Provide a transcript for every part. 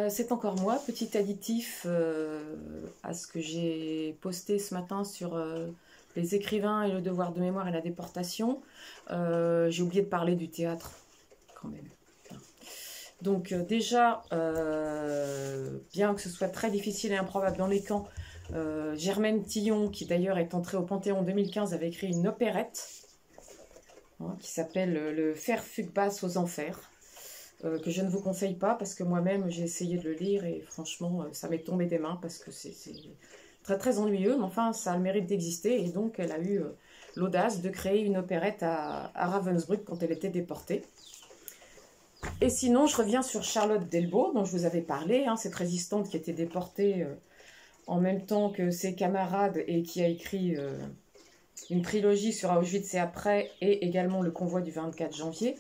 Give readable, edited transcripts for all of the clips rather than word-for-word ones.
C'est encore moi, petit additif à ce que j'ai posté ce matin sur les écrivains et le devoir de mémoire et la déportation. J'ai oublié de parler du théâtre, quand même. Donc déjà, bien que ce soit très difficile et improbable dans les camps, Germaine Tillon, qui d'ailleurs est entrée au Panthéon en 2015, avait écrit une opérette qui s'appelle Le Fer Fugbas aux Enfers. Que je ne vous conseille pas parce que moi-même j'ai essayé de le lire et franchement ça m'est tombé des mains parce que c'est très très ennuyeux, mais enfin ça a le mérite d'exister et donc elle a eu l'audace de créer une opérette à Ravensbrück quand elle était déportée. Et sinon je reviens sur Charlotte Delbo dont je vous avais parlé, cette résistante qui était déportée en même temps que ses camarades et qui a écrit une trilogie sur Auschwitz et après et également le convoi du 24 janvier.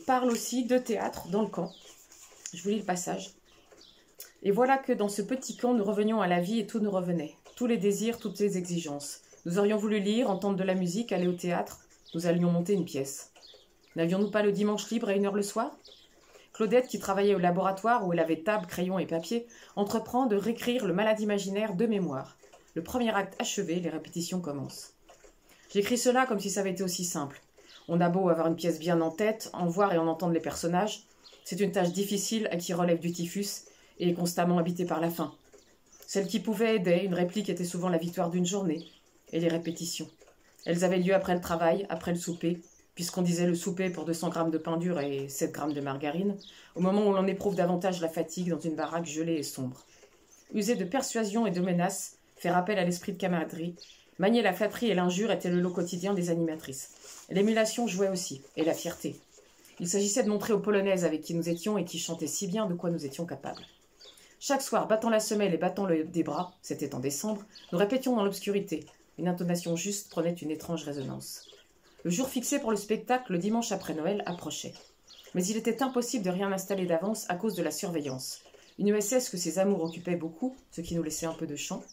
Parle aussi de théâtre dans le camp. Je vous lis le passage. Et voilà que dans ce petit camp, nous revenions à la vie et tout nous revenait. Tous les désirs, toutes les exigences. Nous aurions voulu lire, entendre de la musique, aller au théâtre. Nous allions monter une pièce. N'avions-nous pas le dimanche libre à 1h le soir? Claudette, qui travaillait au laboratoire où elle avait table, crayon et papier, entreprend de réécrire le malade imaginaire de mémoire. Le premier acte achevé, les répétitions commencent. J'écris cela comme si ça avait été aussi simple. On a beau avoir une pièce bien en tête, en voir et en entendre les personnages, c'est une tâche difficile à qui relève du typhus et est constamment habitée par la faim. Celle qui pouvait aider, une réplique était souvent la victoire d'une journée, et les répétitions. Elles avaient lieu après le travail, après le souper, puisqu'on disait le souper pour 200 grammes de pain dur et 7 grammes de margarine, au moment où l'on éprouve davantage la fatigue dans une baraque gelée et sombre. User de persuasion et de menaces, faire appel à l'esprit de camaraderie, manier la flatterie et l'injure était le lot quotidien des animatrices. L'émulation jouait aussi, et la fierté. Il s'agissait de montrer aux Polonaises avec qui nous étions et qui chantaient si bien de quoi nous étions capables. Chaque soir, battant la semelle et battant des bras, c'était en décembre, nous répétions dans l'obscurité. Une intonation juste prenait une étrange résonance. Le jour fixé pour le spectacle, le dimanche après Noël, approchait. Mais il était impossible de rien installer d'avance à cause de la surveillance. Une USS que ses amours occupaient beaucoup, ce qui nous laissait un peu de champ.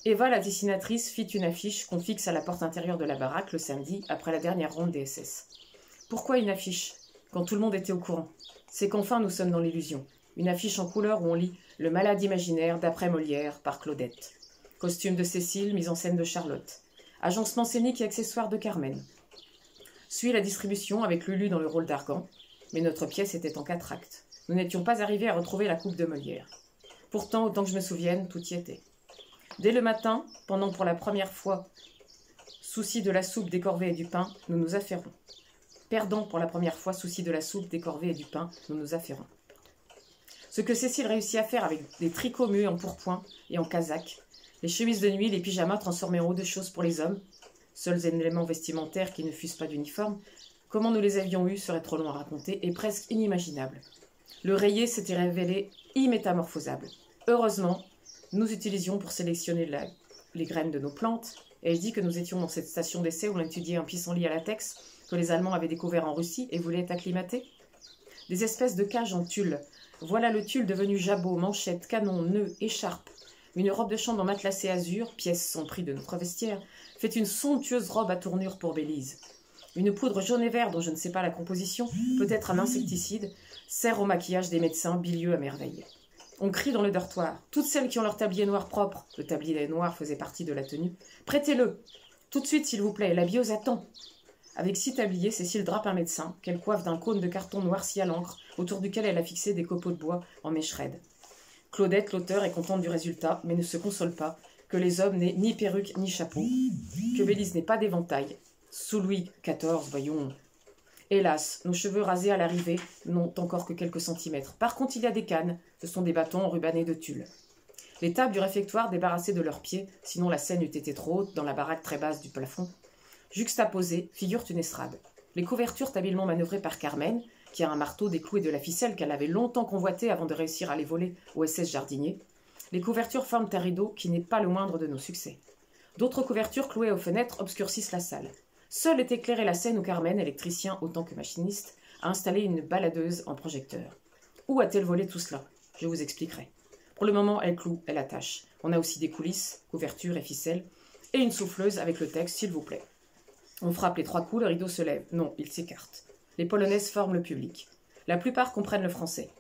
Eva, la dessinatrice, fit une affiche qu'on fixe à la porte intérieure de la baraque le samedi, après la dernière ronde des SS. Pourquoi une affiche, quand tout le monde était au courant? C'est qu'enfin nous sommes dans l'illusion. Une affiche en couleur où on lit « Le malade imaginaire d'après Molière » par Claudette. Costume de Cécile, mise en scène de Charlotte. Agencement scénique et accessoires de Carmen. Suit la distribution avec Lulu dans le rôle d'Argan, mais notre pièce était en 4 actes. Nous n'étions pas arrivés à retrouver la coupe de Molière. Pourtant, autant que je me souvienne, tout y était. Dès le matin, pendant pour la première fois souci de la soupe, des corvées et du pain, nous nous affairons. Perdant pour la première fois souci de la soupe, des corvées et du pain, nous nous affairons. Ce que Cécile réussit à faire avec des tricots muets en pourpoint et en casaque, les chemises de nuit, les pyjamas transformés en eau de choses pour les hommes, seuls éléments vestimentaires qui ne fussent pas d'uniforme, comment nous les avions eus serait trop long à raconter et presque inimaginable. Le rayé s'était révélé immétamorphosable. Heureusement, nous utilisions pour sélectionner les graines de nos plantes, et je dis que nous étions dans cette station d'essai où l'on étudiait un pissenlit à latex que les Allemands avaient découvert en Russie et voulaient acclimater. Des espèces de cages en tulle. Voilà le tulle devenu jabot, manchette, canon, nœud, écharpe. Une robe de chambre en matelassé azur, pièce sans prix de notre vestiaire, fait une somptueuse robe à tournure pour Bélise. Une poudre jaune et vert dont je ne sais pas la composition, peut-être un insecticide, sert au maquillage des médecins bilieux à merveille. On crie dans le dortoir. Toutes celles qui ont leur tablier noir propre, le tablier noir faisait partie de la tenue, prêtez-le. Tout de suite, s'il vous plaît, la bieuse attend. Avec 6 tabliers, Cécile drape un médecin, qu'elle coiffe d'un cône de carton noirci à l'encre, autour duquel elle a fixé des copeaux de bois en mèche raide. Claudette, l'auteur, est contente du résultat, mais ne se console pas que les hommes n'aient ni perruque ni chapeau, que Bélise n'ait pas d'éventail. Sous Louis XIV, voyons. Hélas, nos cheveux rasés à l'arrivée n'ont encore que quelques centimètres. Par contre, il y a des cannes. Ce sont des bâtons enrubannés de tulle. Les tables du réfectoire débarrassées de leurs pieds, sinon la scène eût été trop haute dans la baraque très basse du plafond, juxtaposées, figurent une estrade. Les couvertures habilement manœuvrées par Carmen, qui a un marteau, des clous et de la ficelle qu'elle avait longtemps convoité avant de réussir à les voler au SS Jardinier. Les couvertures forment un rideau qui n'est pas le moindre de nos succès. D'autres couvertures clouées aux fenêtres obscurcissent la salle. Seule est éclairée la scène où Carmen, électricien autant que machiniste, a installé une baladeuse en projecteur. Où a-t-elle volé tout cela? Je vous expliquerai. Pour le moment, elle cloue, elle attache. On a aussi des coulisses, couvertures et ficelles, et une souffleuse avec le texte « S'il vous plaît ». On frappe les 3 coups, le rideau se lève. Non, il s'écarte. Les Polonaises forment le public. La plupart comprennent le français.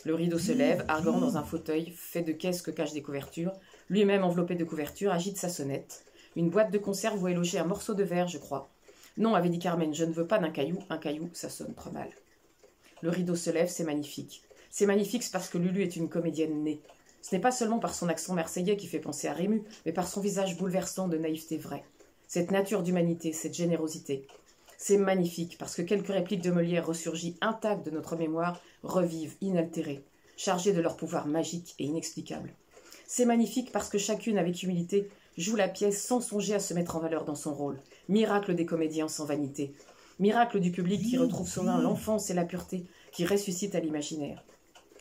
Le rideau se lève, Argan dans un fauteuil fait de caisses que cachent des couvertures, lui-même enveloppé de couvertures, agite sa sonnette. Une boîte de conserve où est logé un morceau de verre, je crois. Non, avait dit Carmen, je ne veux pas d'un caillou. Un caillou, ça sonne trop mal. Le rideau se lève, c'est magnifique. C'est magnifique parce que Lulu est une comédienne née. Ce n'est pas seulement par son accent marseillais qui fait penser à Rému, mais par son visage bouleversant de naïveté vraie. Cette nature d'humanité, cette générosité. C'est magnifique parce que quelques répliques de Molière ressurgies intactes de notre mémoire revivent, inaltérées, chargées de leur pouvoir magique et inexplicable. C'est magnifique parce que chacune, avec humilité, joue la pièce sans songer à se mettre en valeur dans son rôle. Miracle des comédiens sans vanité. Miracle du public qui retrouve soudain l'enfance et la pureté qui ressuscitent à l'imaginaire.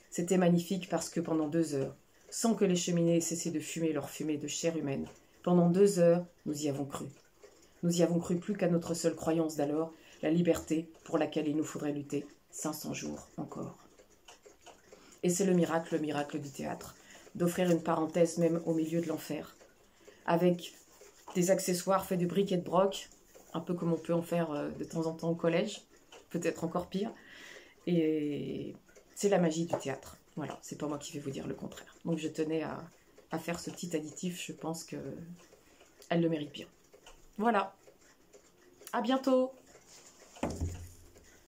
C'était magnifique parce que pendant 2 heures, sans que les cheminées aient cessé de fumer leur fumée de chair humaine, pendant 2 heures, nous y avons cru. Nous y avons cru plus qu'à notre seule croyance d'alors, la liberté pour laquelle il nous faudrait lutter 500 jours encore. Et c'est le miracle du théâtre, d'offrir une parenthèse même au milieu de l'enfer, avec des accessoires faits de briques et de broc, un peu comme on peut en faire de temps en temps au collège, peut-être encore pire. Et c'est la magie du théâtre. Voilà, c'est pas moi qui vais vous dire le contraire. Donc je tenais à faire ce petit additif, je pense qu'elle le mérite bien. Voilà, à bientôt!